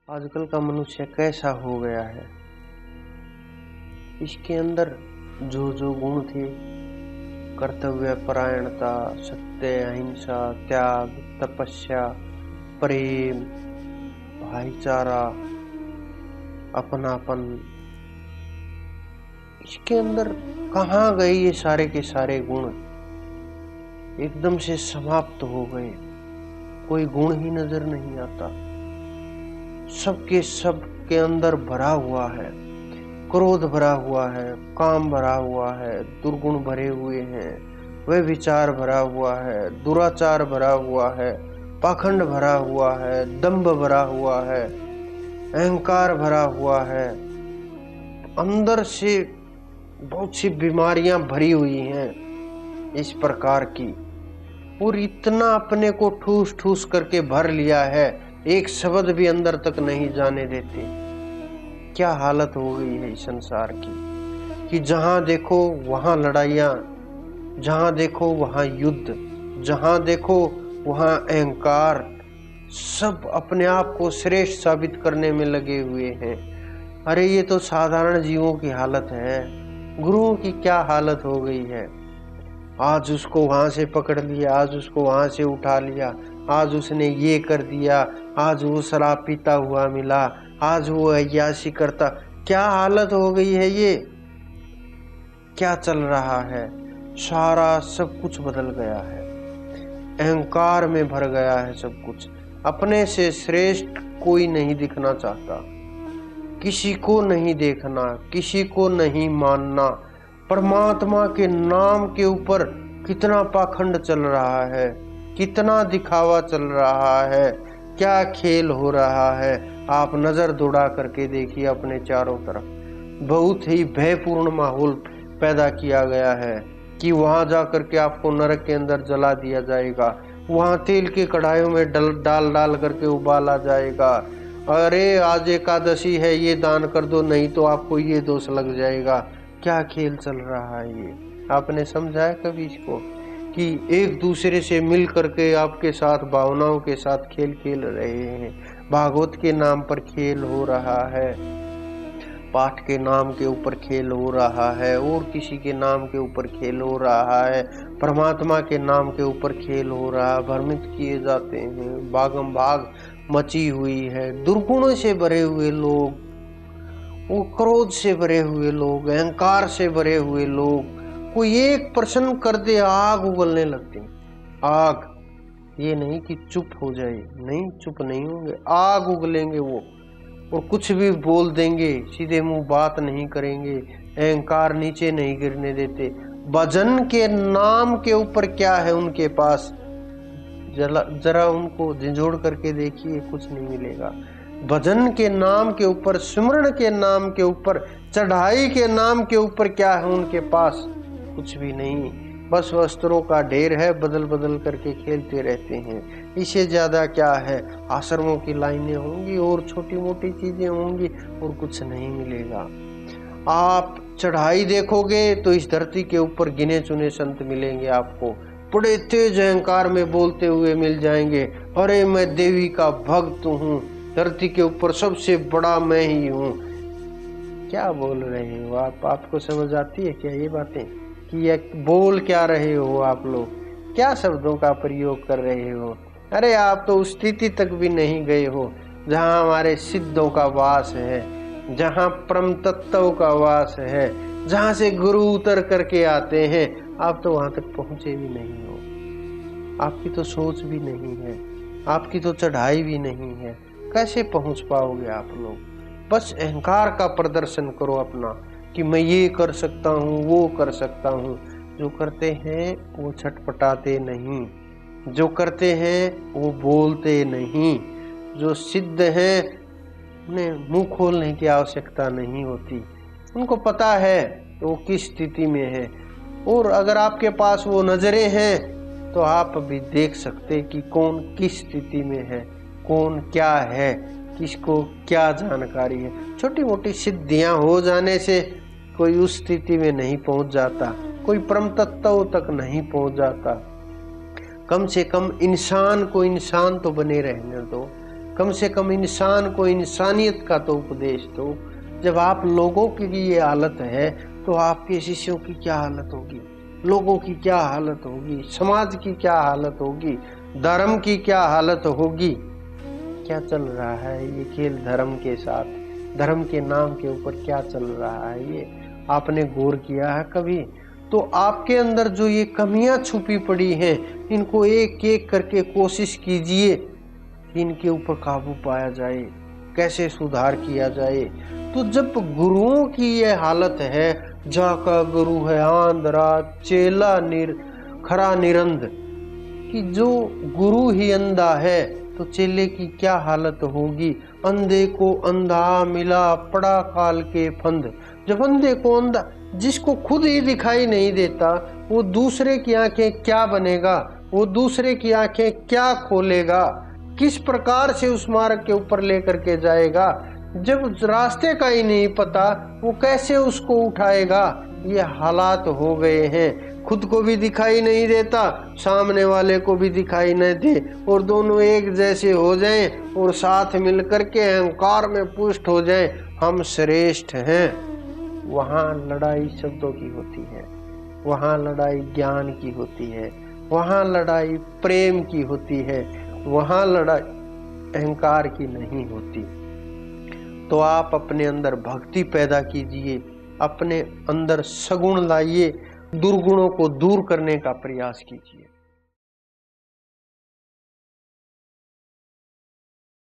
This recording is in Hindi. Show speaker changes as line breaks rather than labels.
आजकल का मनुष्य कैसा हो गया है। इसके अंदर जो जो गुण थे, कर्तव्य परायणता, सत्य, अहिंसा, त्याग, तपस्या, प्रेम, भाईचारा, अपनापन, इसके अंदर कहाँ गए ये सारे के सारे गुण? एकदम से समाप्त हो गए। कोई गुण ही नजर नहीं आता। सबके सब के अंदर भरा हुआ है, क्रोध भरा हुआ है, काम भरा हुआ है, दुर्गुण भरे हुए हैं, वह विचार भरा हुआ है, दुराचार भरा हुआ है, पाखंड भरा हुआ है, दंभ भरा हुआ है, अहंकार भरा हुआ है। अंदर से बहुत सी बीमारियां भरी हुई हैं इस प्रकार की, और इतना अपने को ठूस ठूस करके भर लिया है, एक शब्द भी अंदर तक नहीं जाने देते। क्या हालत हो गई है इस संसार की कि जहां देखो वहां लड़ाइयां, जहां देखो वहां युद्ध, जहां देखो वहां अहंकार, सब अपने आप को श्रेष्ठ साबित करने में लगे हुए हैं। अरे ये तो साधारण जीवों की हालत है, गुरुओं की क्या हालत हो गई है। आज उसको वहां से पकड़ लिया, आज उसको वहां से उठा लिया, आज उसने ये कर दिया, आज वो शराब पीता हुआ मिला, आज वो अय्याशी करता। क्या हालत हो गई है ये, क्या चल रहा है? सारा सब कुछ बदल गया है, अहंकार में भर गया है सब कुछ। अपने से श्रेष्ठ कोई नहीं दिखना चाहता, किसी को नहीं देखना, किसी को नहीं मानना। परमात्मा के नाम के ऊपर कितना पाखंड चल रहा है, कितना दिखावा चल रहा है, क्या खेल हो रहा है। आप नजर दौड़ा करके देखिए अपने चारों तरफ, बहुत ही भयपूर्ण माहौल पैदा किया गया है कि वहां जाकर के आपको नरक के अंदर जला दिया जाएगा, वहां तेल के कढ़ाइयों में डाल डाल करके उबाला जाएगा। अरे आज एकादशी है, ये दान कर दो, नहीं तो आपको ये दोष लग जाएगा। क्या खेल चल रहा है ये? आपने समझा है कभी इसको कि एक दूसरे से मिल करके आपके साथ भावनाओं के साथ खेल खेल रहे हैं? भागवत के नाम पर खेल हो रहा है, पाठ के नाम के ऊपर खेल हो रहा है, और किसी के नाम के ऊपर खेल हो रहा है, परमात्मा के नाम के ऊपर खेल हो रहा है। भ्रमित किए जाते हैं, भागम भाग मची हुई है। दुर्गुणों से भरे हुए लोग, वो क्रोध से भरे हुए लोग, अहंकार से भरे हुए लोग, कोई एक प्रश्न कर दे आग उगलने लगते हैं। आग, ये नहीं कि चुप हो जाए, नहीं चुप नहीं होंगे, आग उगलेंगे वो, और कुछ भी बोल देंगे, सीधे मुंह बात नहीं करेंगे, अहंकार नीचे नहीं गिरने देते। भजन के नाम के ऊपर क्या है उनके पास, जरा उनको झिझोड़ करके देखिए, कुछ नहीं मिलेगा। भजन के नाम के ऊपर, स्मरण के नाम के ऊपर, चढ़ाई के नाम के ऊपर क्या है उनके पास? कुछ भी नहीं, बस वस्त्रों का ढेर है, बदल बदल करके खेलते रहते हैं। इससे ज्यादा क्या है? आश्रमों की लाइनें होंगी और छोटी मोटी चीजें होंगी, और कुछ नहीं मिलेगा। आप चढ़ाई देखोगे तो इस धरती के ऊपर गिने चुने संत मिलेंगे आपको, बड़े तेज अहंकार में बोलते हुए मिल जाएंगे, अरे मैं देवी का भक्त हूँ, धरती के ऊपर सबसे बड़ा मैं ही हूँ। क्या बोल रहे हो आप? आपको समझ आती है क्या ये बातें कि ये बोल क्या रहे हो आप लोग? क्या शब्दों का प्रयोग कर रहे हो? अरे आप तो उस स्थिति तक भी नहीं गए हो जहाँ हमारे सिद्धों का वास है, जहाँ परम तत्व का वास है, जहाँ से गुरु उतर करके आते हैं। आप तो वहां तक पहुंचे भी नहीं हो, आपकी तो सोच भी नहीं है, आपकी तो चढ़ाई भी नहीं है। कैसे पहुंच पाओगे आप लोग? बस अहंकार का प्रदर्शन करो अपना कि मैं ये कर सकता हूँ, वो कर सकता हूँ। जो करते हैं वो छटपटाते नहीं, जो करते हैं वो बोलते नहीं। जो सिद्ध है उन्हें मुंह खोलने की आवश्यकता नहीं होती, उनको पता है वो किस स्थिति में है। और अगर आपके पास वो नजरें हैं तो आप भी देख सकते कि कौन किस स्थिति में है, कौन क्या है, किसको क्या जानकारी है। छोटी मोटी सिद्धियां हो जाने से कोई उस स्थिति में नहीं पहुंच जाता, कोई परम तत्व तक नहीं पहुंच जाता। कम से कम इंसान को इंसान तो बने रहने दो। कम से कम इंसान को इंसानियत का तो उपदेश दो। जब आप लोगों की ये हालत है तो आपके शिष्यों की क्या हालत होगी, लोगों की क्या हालत होगी, समाज की क्या हालत होगी, धर्म की क्या हालत होगी। क्या चल रहा है ये खेल धर्म के साथ, धर्म के नाम के ऊपर क्या चल रहा है ये आपने गौर किया है कभी? तो आपके अंदर जो ये कमियां छुपी पड़ी हैं, इनको एक एक करके कोशिश कीजिए कि इनके ऊपर काबू पाया जाए, कैसे सुधार किया जाए। तो जब गुरुओं की ये हालत है, जाका गुरु है आंधरा चेला खरा निरंध, कि जो गुरु ही अंधा है तो चेले की क्या हालत होगी। अंधे को अंधा मिला पड़ा काल के फंद। जब अंधे को अंधा, जिसको खुद ही दिखाई नहीं देता, वो दूसरे की आंखें क्या बनेगा, वो दूसरे की आंखें क्या खोलेगा, किस प्रकार से उस मार्ग के ऊपर लेकर के जाएगा। जब रास्ते का ही नहीं पता, वो कैसे उसको उठाएगा। ये हालात हो गए हैं, खुद को भी दिखाई नहीं देता, सामने वाले को भी दिखाई नहीं दे, और दोनों एक जैसे हो जाएं और साथ मिलकर के अहंकार में पुष्ट हो जाएं, हम श्रेष्ठ हैं। वहाँ लड़ाई शब्दों की होती है, वहाँ लड़ाई ज्ञान की होती है, वहाँ लड़ाई प्रेम की होती है, वहाँ लड़ाई अहंकार की नहीं होती। तो आप अपने अंदर भक्ति पैदा कीजिए, अपने अंदर सगुण लाइए, दुर्गुणों को दूर करने का प्रयास कीजिए।